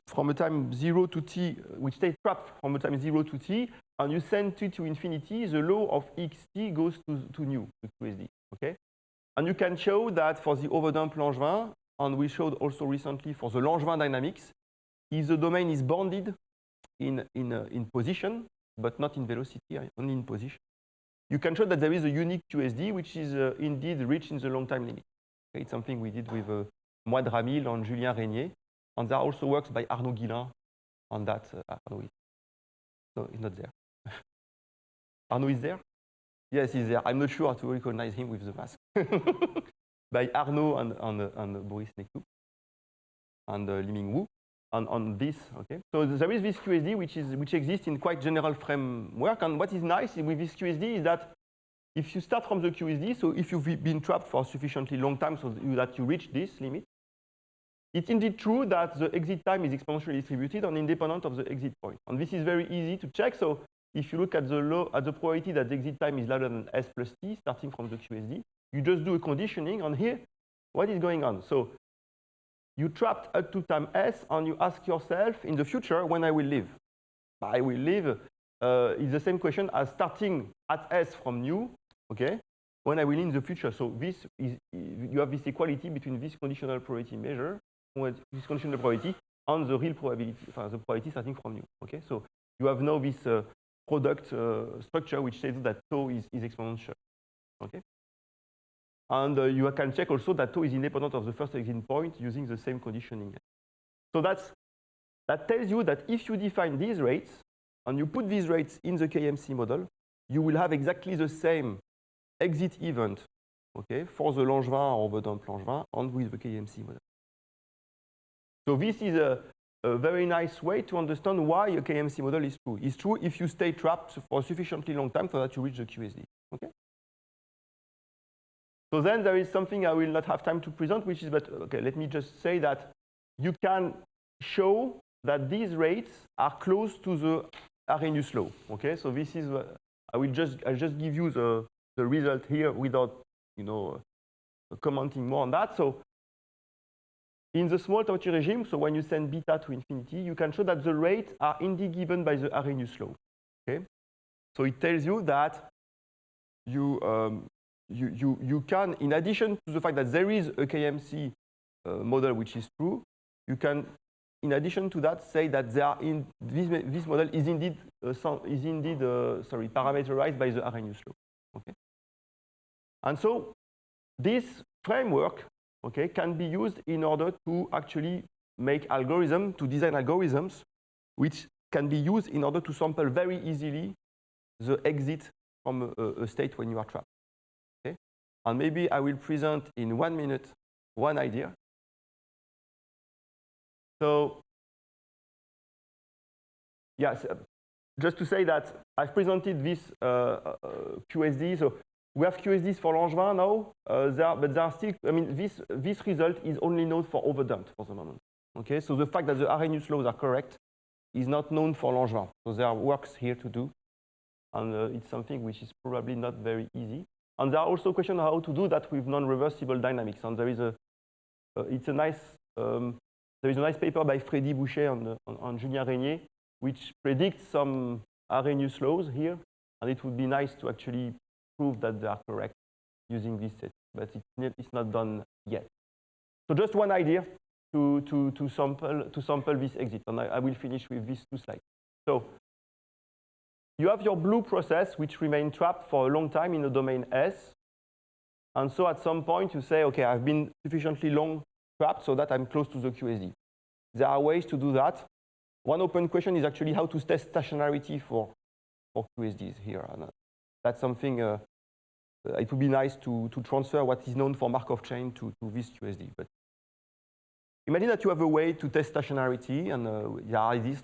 from a time 0 to t, which stays trapped from a time 0 to t, and you send t to infinity, the law of xt goes to nu, to QSD. Okay? And you can show that for the overdamp Langevin, and we showed also recently for the Langevin dynamics, if the domain is bounded in position, but not in velocity, only in position, you can show that there is a unique QSD, which is indeed reached in the long time limit. Okay? It's something we did with Moy Dramil and Julien Régnier. And there are also works by Arnaud Guillain on that. Arnaud is, no, he's not there. Arnaud is there? Yes, he's there. I'm not sure how to recognize him with the mask. By Arnaud and Boris Nektou and Liming Wu on this. Okay. So there is this QSD which exists in quite general framework. And what is nice with this QSD is that if you start from the QSD, so if you've been trapped for a sufficiently long time so that you reach this limit, it's indeed true that the exit time is exponentially distributed and independent of the exit point. And this is very easy to check. So if you look at the probability that the exit time is larger than s plus t, starting from the QSD, you just do a conditioning. And here, what is going on? So you trapped up to time s, and you ask yourself, in the future, when I will leave? I will leave is the same question as starting at s from nu, okay? When I will in the future. So this is, you have this equality between this conditional probability measure, this conditional probability, and the real probability, the probability starting from nu. Okay, so you have now this product structure which says that tau is exponential. Okay, and you can check also that tau is independent of the first exit point using the same conditioning. So that tells you that if you define these rates and you put these rates in the KMC model, you will have exactly the same exit event, okay, for the Langevin or overdamp Langevin and with the KMC model. So this is a very nice way to understand why a KMC model is true. It's true if you stay trapped for a sufficiently long time so that you reach the QSD. Okay. So then there is something I will not have time to present, which is, but okay, let me just say that you can show that these rates are close to the Arrhenius law. Okay, so this is I'll just give you the result here without commenting more on that. So in the small Cauchy regime, so when you send beta to infinity, you can show that the rates are indeed given by the Arrhenius law. Okay, so it tells you that you can, in addition to the fact that there is a KMC model which is true, you can, in addition to that, say that there are this model is indeed parameterized by the Arrhenius law. Okay, and so this framework, okay, can be used in order to actually make algorithms, to design algorithms, which can be used in order to sample very easily the exit from a state when you are trapped. Okay, and maybe I will present in 1 minute one idea. So yes, just to say that I've presented this QSD. So we have QSDs for Langevin now, but there are still, I mean, this result is only known for overdamped for the moment. Okay, so the fact that the Arrhenius laws are correct is not known for Langevin. So there are works here to do, and it's something which is probably not very easy. And there are also questions how to do that with non-reversible dynamics. And there is there is a nice paper by Freddy Boucher and Julien Régnier, which predicts some Arrhenius laws here, and it would be nice to actually prove that they are correct using this set, but it's not done yet. So just one idea to sample this exit, and I will finish with these 2 slides. So you have your blue process which remain trapped for a long time in the domain S, and so at some point you say, okay, I've been sufficiently long trapped so that I'm close to the QSD. There are ways to do that. One open question is actually how to test stationarity for QSDs here. And that's something, it would be nice to transfer what is known for Markov chain to this QSD. But imagine that you have a way to test stationarity, and there are ideas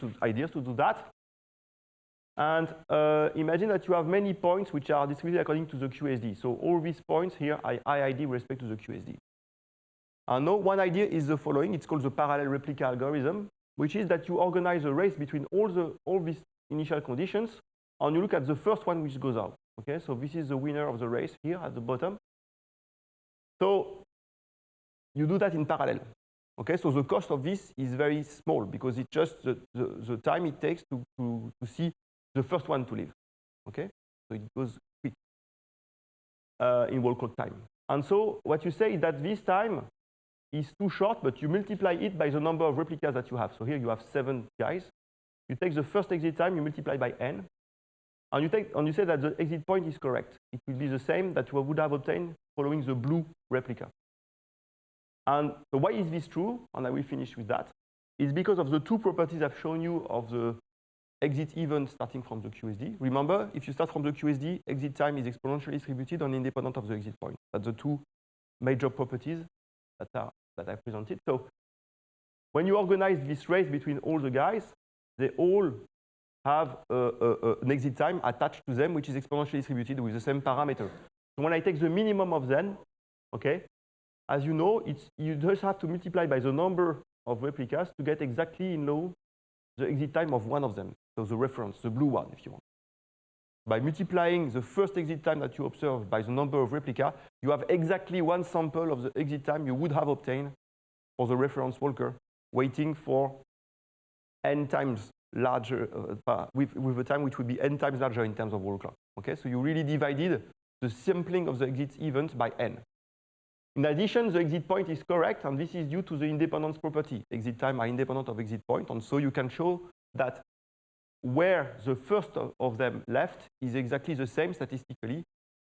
to do that. And imagine that you have many points which are distributed according to the QSD. So all these points here are IID with respect to the QSD. And now one idea is the following. It's called the parallel replica algorithm, which is that you organize a race between all these initial conditions, and you look at the first one which goes out. Okay, so this is the winner of the race here at the bottom. So you do that in parallel. Okay, so the cost of this is very small because it's just the time it takes to see the first one to leave. Okay, so it goes quick in wall clock time. And so what you say is that this time is too short, but you multiply it by the number of replicas that you have. So here you have 7 guys. You take the first exit time, you multiply by n, and you say that the exit point is correct. It will be the same that you would have obtained following the blue replica. And so why is this true? And I will finish with that. It's because of the 2 properties I've shown you of the exit event starting from the QSD. Remember, if you start from the QSD, exit time is exponentially distributed and independent of the exit point. That's the 2 major properties that I presented. So when you organize this race between all the guys, they all have an exit time attached to them, which is exponentially distributed with the same parameter. So when I take the minimum of them, okay, as you know, you just have to multiply by the number of replicas to get exactly the exit time of one of them. So the reference, the blue one, if you want. By multiplying the first exit time that you observe by the number of replica, you have exactly one sample of the exit time you would have obtained for the reference walker, waiting for n times larger, with a time which would be n times larger in terms of wall clock. Okay, so you really divided the sampling of the exit event by n. In addition, the exit point is correct, and this is due to the independence property. Exit time are independent of exit point, and so you can show that where the first of them left is exactly the same statistically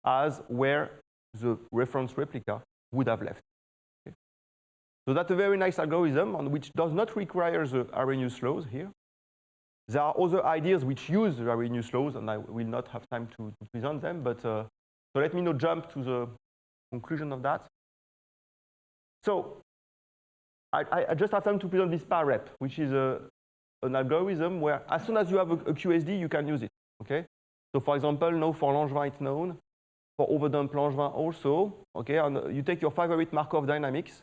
as where the reference replica would have left. Okay. So that's a very nice algorithm on which does not require the Arrhenius laws here. There are other ideas which use the Arrhenius laws, and I will not have time to present them, but so let me now jump to the conclusion of that. So I just have time to present this PAREP, which is an algorithm where as soon as you have a QSD, you can use it. Okay. So for example, now for Langevin it's known, for overdump Langevin also. Okay, and you take your favorite Markov dynamics.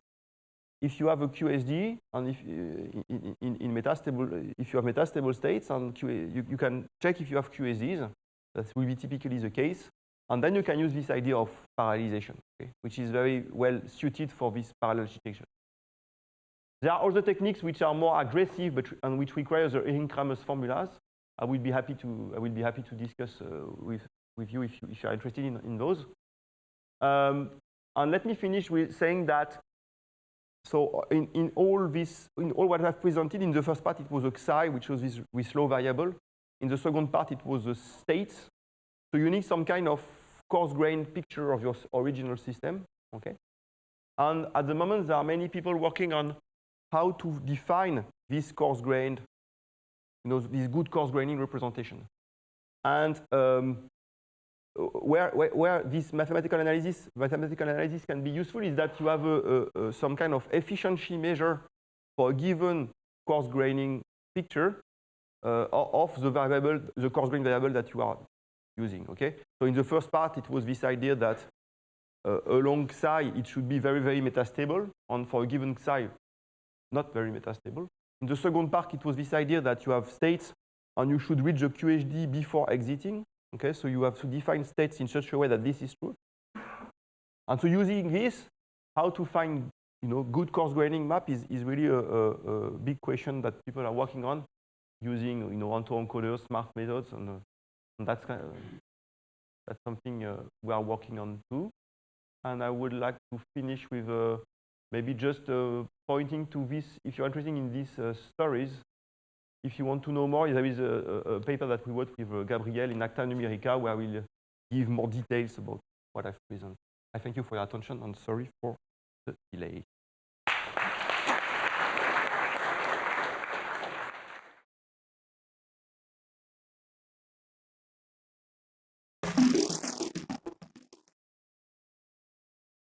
If you have a QSD, and if in metastable, if you have metastable states, and you can check if you have QSDs. That will be typically the case. And then you can use this idea of parallelization, okay, which is very well suited for this parallel architecture. There are other techniques which are more aggressive, and which require the Ehring-Kramers formulas. I will be happy to discuss with you if you are interested in those. And let me finish with saying that. So in all what I've presented, in the first part it was a Xi, which was this with slow variable. In the second part it was the states. So you need some kind of coarse-grained picture of your original system, okay? And at the moment there are many people working on how to define this coarse-grained, this good coarse-graining representation. And where this mathematical analysis can be useful is that you have some kind of efficiency measure for a given coarse-graining picture of the variable, the coarse-grained variable that you are using. Okay. So in the first part, it was this idea that along Xi, it should be very, very metastable, and for a given Xi, not very metastable. In the second part, it was this idea that you have states, and you should reach the QHD before exiting. Okay, so you have to define states in such a way that this is true. And so using this, how to find good coarse-graining map is really a big question that people are working on using autoencoders, smart methods, and that's something we are working on too. And I would like to finish with maybe just pointing to this. If you're interested in these stories, if you want to know more, there is a paper that we wrote with Gabriel in Acta Numerica where we'll give more details about what I've presented. I thank you for your attention and sorry for the delay.